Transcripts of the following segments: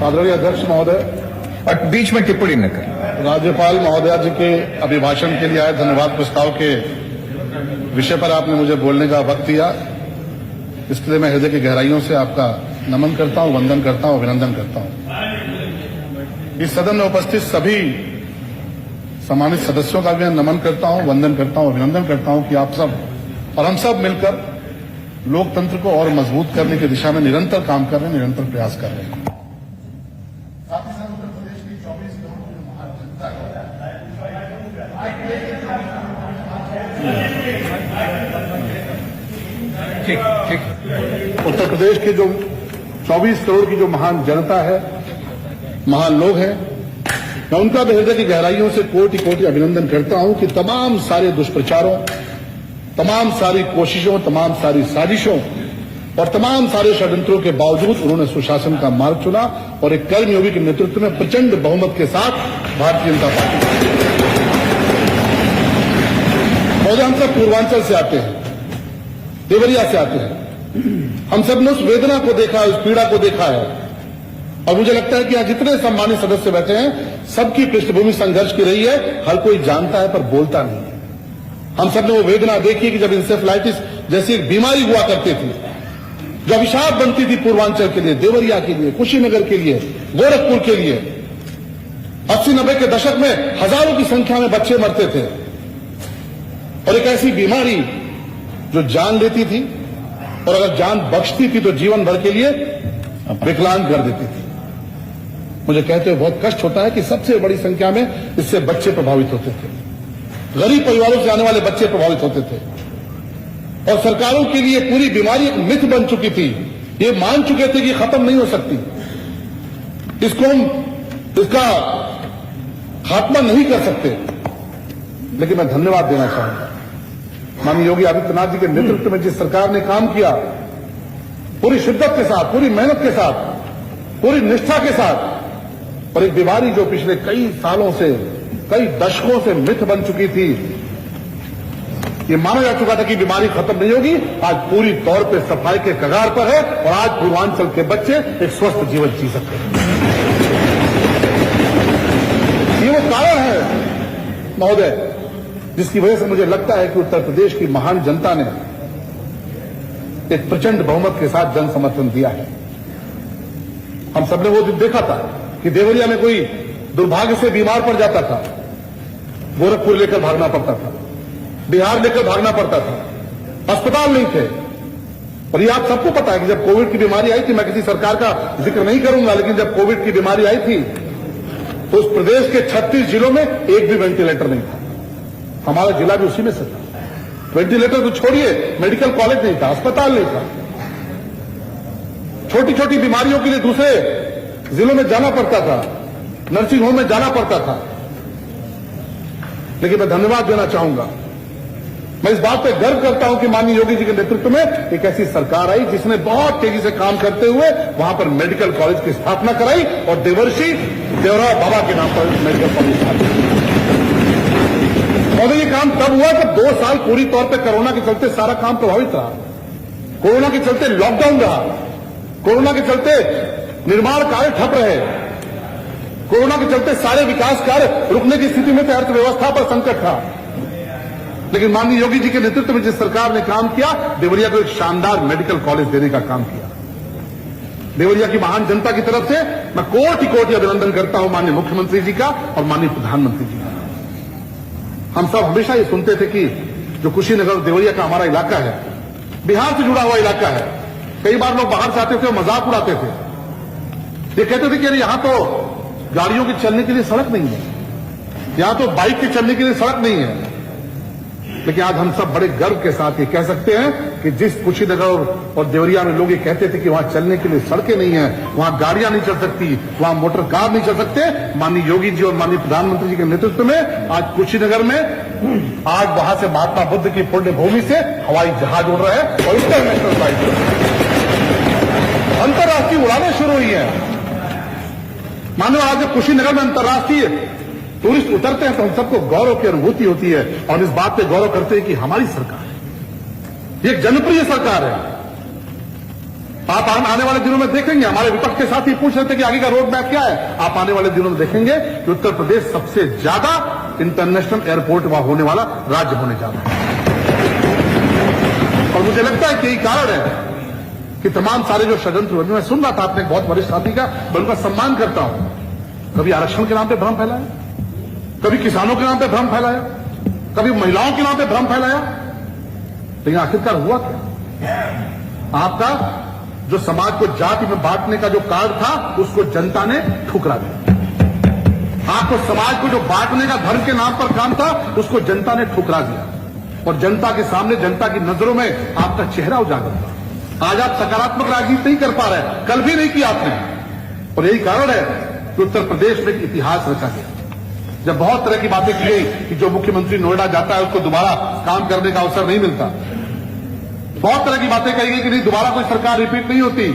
आदरणीय अध्यक्ष महोदय, और बीच में टिप्पणी न करें। राज्यपाल महोदया जी के अभिभाषण के लिए आए धन्यवाद प्रस्ताव के विषय पर आपने मुझे बोलने का वक्त दिया, इसके लिए मैं हृदय की गहराइयों से आपका नमन करता हूं, वंदन करता हूं, अभिनंदन करता हूं। इस सदन में उपस्थित सभी सम्मानित सदस्यों का भी मैं नमन करता हूं, वंदन करता हूं, अभिनंदन करता हूं कि आप सब और हम सब मिलकर लोकतंत्र को और मजबूत करने की दिशा में निरंतर काम कर रहे हैं, निरंतर प्रयास कर रहे हैं। ठीक। उत्तर प्रदेश के जो 24 करोड़ की जो महान जनता है, महान लोग हैं, मैं उनका भी हृदय की गहराइयों से कोटि कोटि अभिनंदन करता हूं कि तमाम सारे दुष्प्रचारों, तमाम सारी कोशिशों, तमाम सारी साजिशों और तमाम सारे षड्यंत्रों के बावजूद उन्होंने सुशासन का मार्ग चुना और एक कर्मयोगी के नेतृत्व में प्रचंड बहुमत के साथ भारतीय जनता पार्टी। महोदय, हम सब पूर्वांचल से आते हैं, देवरिया से आते हैं। हम सब ने उस वेदना को देखा है, उस पीड़ा को देखा है और मुझे लगता है कि यहाँ जितने सम्मानित सदस्य बैठे हैं, सबकी पृष्ठभूमि संघर्ष की रही है। हर कोई जानता है पर बोलता नहीं है। हम सब ने वो वेदना देखी कि जब इंसेफ्लाइटिस जैसी एक बीमारी हुआ करती थी, जो अभिशाप बनती थी पूर्वांचल के लिए, देवरिया के लिए, कुशीनगर के लिए, गोरखपुर के लिए। 80-90 के दशक में हजारों की संख्या में बच्चे मरते थे और एक ऐसी बीमारी जो जान लेती थी और अगर जान बख्शती थी तो जीवन भर के लिए विकलांग कर देती थी। मुझे कहते हुए बहुत कष्ट होता है कि सबसे बड़ी संख्या में इससे बच्चे प्रभावित होते थे, गरीब परिवारों से आने वाले बच्चे प्रभावित होते थे और सरकारों के लिए पूरी बीमारी एक मिथ बन चुकी थी। ये मान चुके थे कि खत्म नहीं हो सकती, इसको हम इसका खात्मा नहीं कर सकते। लेकिन मैं धन्यवाद देना चाहूंगा माननीय योगी आदित्यनाथ जी के नेतृत्व में जिस सरकार ने काम किया, पूरी शिद्दत के साथ, पूरी मेहनत के साथ, पूरी निष्ठा के साथ, और एक बीमारी जो पिछले कई सालों से, कई दशकों से मिथ बन चुकी थी, ये माना जा चुका था कि बीमारी खत्म नहीं होगी, आज पूरी तौर पे सफाई के कगार पर है और आज पूर्वांचल के बच्चे एक स्वस्थ जीवन जी सकते हैं। ये वो कारण है महोदय जिसकी वजह से मुझे लगता है कि उत्तर प्रदेश की महान जनता ने एक प्रचंड बहुमत के साथ जन समर्थन दिया है। हम सबने वो दिन देखा था कि देवरिया में कोई दुर्भाग्य से बीमार पड़ जाता था, गोरखपुर लेकर भागना पड़ता था, बिहार लेकर भागना पड़ता था, अस्पताल नहीं थे। और ये आप सबको पता है कि जब कोविड की बीमारी आई थी, मैं किसी सरकार का जिक्र नहीं करूंगा, लेकिन जब कोविड की बीमारी आई थी तो उस प्रदेश के 36 जिलों में एक भी वेंटिलेटर नहीं था। हमारा जिला भी उसी में से था। वेंटिलेटर तो छोड़िए, मेडिकल कॉलेज नहीं था, अस्पताल नहीं था। छोटी छोटी बीमारियों के लिए दूसरे जिलों में जाना पड़ता था, नर्सिंग होम में जाना पड़ता था। लेकिन मैं धन्यवाद देना चाहूंगा, मैं इस बात पे गर्व करता हूं कि माननीय योगी जी के नेतृत्व में एक ऐसी सरकार आई जिसने बहुत तेजी से काम करते हुए वहां पर मेडिकल कॉलेज की स्थापना कराई और देवर्षि देवराव बाबा के नाम पर मेडिकल कॉलेज स्थापित। और ये काम तब हुआ कि 2 साल पूरी तौर पे कोरोना के चलते सारा काम प्रभावित रहा, कोरोना के चलते लॉकडाउन रहा, कोरोना के चलते निर्माण कार्य ठप रहे, कोरोना के चलते सारे विकास कार्य रुकने की स्थिति में थे, अर्थव्यवस्था पर संकट था। लेकिन माननीय योगी जी के नेतृत्व में जिस सरकार ने काम किया, देवरिया को एक शानदार मेडिकल कॉलेज देने का काम किया। देवरिया की महान जनता की तरफ से मैं कोटि कोटि अभिनंदन करता हूं माननीय मुख्यमंत्री जी का और माननीय प्रधानमंत्री जी का। हम सब हमेशा ये सुनते थे कि जो कुशीनगर देवरिया का हमारा इलाका है, बिहार से जुड़ा हुआ इलाका है। कई बार लोग बाहर से आते थे, मजाक उड़ाते थे, ये कहते थे कि अरे यहां तो गाड़ियों के चलने के लिए सड़क नहीं है, यहां तो बाइक के चलने के लिए सड़क नहीं है। लेकिन आज हम सब बड़े गर्व के साथ ये कह सकते हैं कि जिस कुशीनगर और देवरिया में लोग ये कहते थे कि वहां चलने के लिए सड़कें नहीं है, वहां गाड़ियां नहीं चल सकती, वहां मोटर कार नहीं चल सकते, माननीय योगी जी और माननीय प्रधानमंत्री जी के नेतृत्व में आज कुशीनगर में आज वहां से महात्मा बुद्ध की पुण्य भूमि से हवाई जहाज उड़ रहा है और इंटरनेशनल फ्लाइट, अंतर्राष्ट्रीय उड़ानें शुरू हुई है। मानो आज जब कुशीनगर में अंतर्राष्ट्रीय टूरिस्ट उतरते हैं तो हम सबको गौरव की अनुभूति होती है और इस बात पे गौरव करते हैं कि हमारी सरकार है, ये एक जनप्रिय सरकार है। आप आने वाले दिनों में देखेंगे, हमारे विपक्ष के साथ ही पूछ रहे थे कि आगे का रोड मैप क्या है। आप आने वाले दिनों में देखेंगे कि उत्तर प्रदेश सबसे ज्यादा इंटरनेशनल एयरपोर्ट वहां होने वाला राज्य होने जा रहा है। और मुझे लगता है कि यही कारण है कि तमाम सारे जो षड्यंत्र हुए, मैं सुन रहा था अपने बहुत वरिष्ठ साथी का, मैं उनका सम्मान करता हूं। कभी आरक्षण के नाम पे भ्रम फैलाया, कभी किसानों के नाम पे भ्रम फैलाया, कभी महिलाओं के नाम पे भ्रम फैलाया, लेकिन आखिरकार हुआ क्या? आपका जो समाज को जाति में बांटने का जो कार्ड था, उसको जनता ने ठुकरा दिया। आपको समाज को जो बांटने का धर्म के नाम पर काम था, उसको जनता ने ठुकरा दिया। और जनता के सामने, जनता की नजरों में आपका चेहरा उजागर था। आज आप सकारात्मक राजनीति नहीं कर पा रहे, कल भी नहीं किया आपने। और यही कारण है कि उत्तर प्रदेश में एक इतिहास रचा गया। जब बहुत तरह की बातें की गई कि जो मुख्यमंत्री नोएडा जाता है उसको दोबारा काम करने का अवसर नहीं मिलता, बहुत तरह की बातें कही गई कि नहीं दोबारा कोई सरकार रिपीट नहीं होती।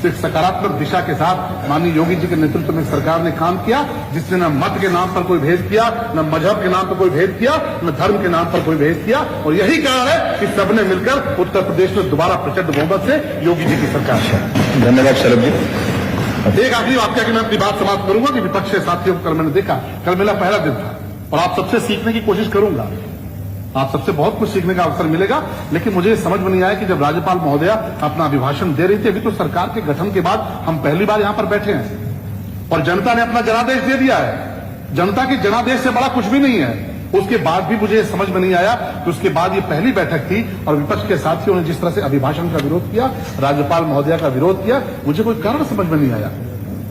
तो एक सकारात्मक दिशा के साथ माननीय योगी जी के नेतृत्व में सरकार ने काम किया, जिसने न मत के नाम पर कोई भेद किया, न मजहब के नाम पर कोई भेद किया, न धर्म के नाम पर कोई भेद किया। और यही कारण है कि सबने मिलकर उत्तर प्रदेश में दोबारा प्रचंड बहुमत से योगी जी की सरकार है। धन्यवाद शरद जी। एक आखिरी वाक्य की मैं अपनी बात समाप्त करूंगा कि विपक्ष के साथियों को कल मैंने देखा, कल मेरा पहला दिन था और आप सबसे सीखने की कोशिश करूंगा। आप सबसे बहुत कुछ सीखने का अवसर मिलेगा, लेकिन मुझे समझ में नहीं आया कि जब राज्यपाल महोदया अपना अभिभाषण दे रही थी, अभी तो सरकार के गठन के बाद हम पहली बार यहां पर बैठे हैं और जनता ने अपना जनादेश दे दिया है। जनता के जनादेश से बड़ा कुछ भी नहीं है। उसके बाद भी मुझे समझ में नहीं आया कि उसके बाद ये पहली बैठक थी और विपक्ष के साथियों ने जिस तरह से अभिभाषण का विरोध किया, राज्यपाल महोदया का विरोध किया, मुझे कोई कारण समझ में नहीं आया।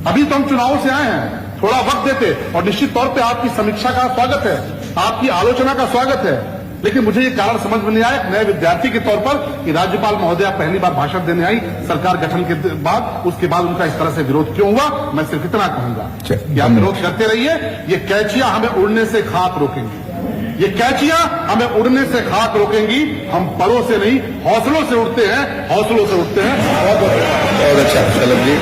अभी तो हम चुनाव से आए हैं, थोड़ा वक्त देते और निश्चित तौर पे आपकी समीक्षा का स्वागत है, आपकी आलोचना का स्वागत है, लेकिन मुझे ये कारण समझ में नहीं आया नए विद्यार्थी के तौर पर कि राज्यपाल महोदया पहली बार भाषण देने आई सरकार गठन के बाद, उसके बाद उनका इस तरह से विरोध क्यों हुआ। मैं सिर्फ इतना कहूंगा कि आप विरोध करते रहिए, ये कैचियां हमें उड़ने से खाक रोकेंगी, ये कैचियां हमें उड़ने से खाक रोकेंगी। हम परों से नहीं, हौसलों से उड़ते हैं, हौसलों से उड़ते हैं। बहुत अच्छा शरद जी।